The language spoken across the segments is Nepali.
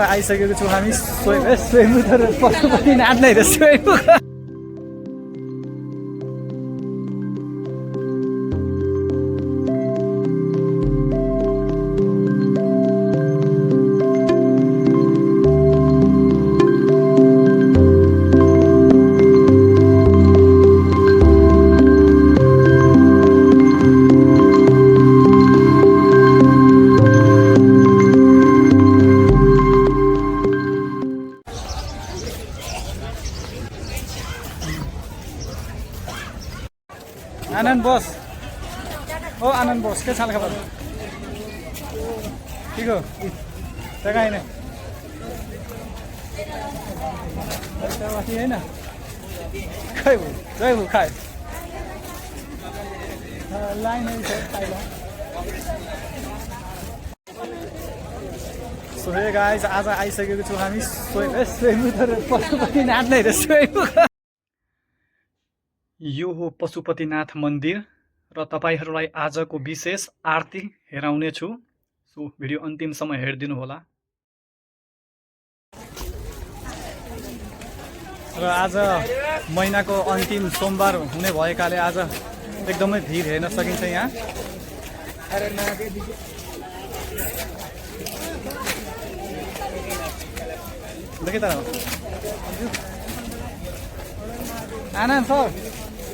आइसकेको छौँ हामी स्वयं पशुपतिनाथ नै स्वयं। आनन्द बस ओ आनन्द बस के छ खबर ठीक हो जग्गा होइन होइन खै जय हो खाए लाइन सो हे गाइस आज आइसकेको छौँ हामी स्वयं पशुपतिनाथ नै स्वयं। यो हो पशुपतिनाथ मन्दिर र तपाईहरुलाई आजको विशेष आरती हेराउने छु। सो भिडियो अन्तिमसम्म हेरिदिनु होला। र आज महिनाको अन्तिम सोमबार हुने भएकाले आज एकदमै भिड हेर्न सकिन्छ यहाँ।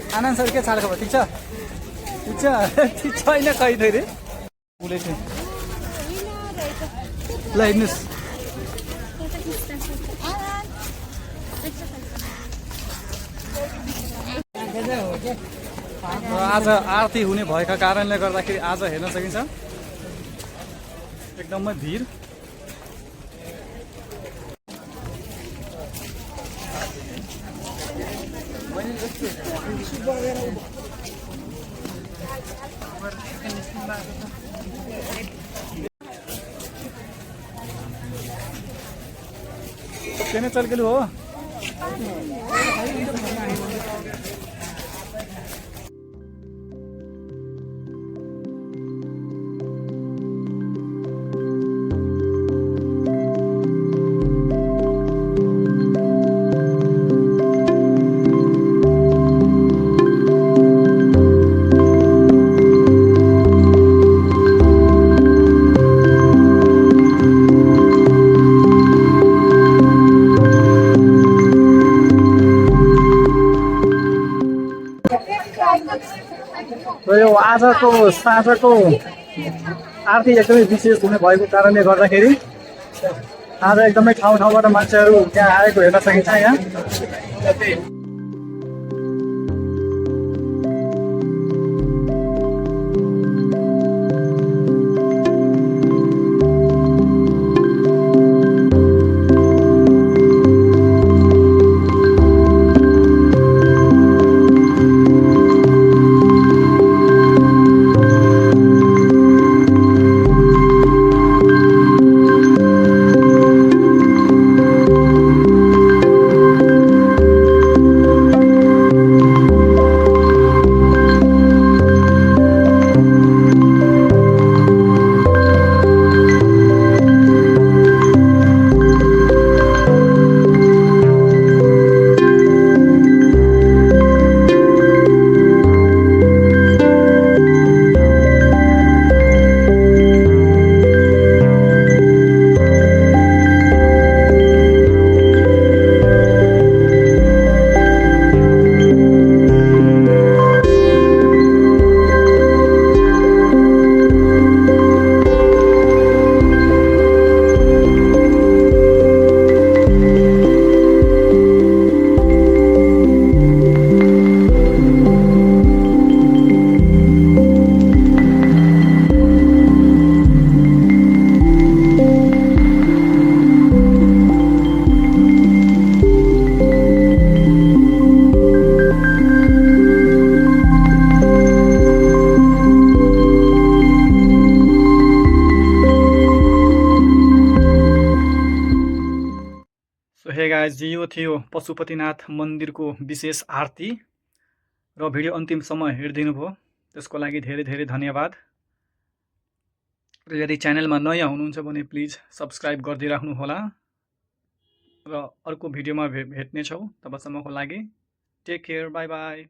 आनन्द सर के छ खबर ठिक छ ठिक छ ठिक छैन खै फेरि उसले चाहिँ ल हेर्नुहोस् आज आरती हुने भएका कारणले गर्दाखेरि आज हेर्न सकिन्छ एकदमै भिड। केने चल गेलु हो यो आजको साँझको आरती एकदमै विशेष हुने भएको कारणले गर्दाखेरि आज एकदमै ठाउँ ठाउँबाट मान्छेहरू त्यहाँ आएको हेर्न सकिन्छ यहाँ। हे गाइज यो थियो पशुपतिनाथ मन्दिरको विशेष आरती र भिडियो अन्तिमसम्म हेरिदिनु भयो त्यसको लागि धेरै धेरै धन्यवाद। र यदि च्यानलमा नयाँ हुनुहुन्छ भने प्लिज सब्स्क्राइब गरिदिइराख्नु होला र अर्को भिडियोमा भेट्नेछौँ। तबसम्मको लागि टेक केयर, बाई बाई।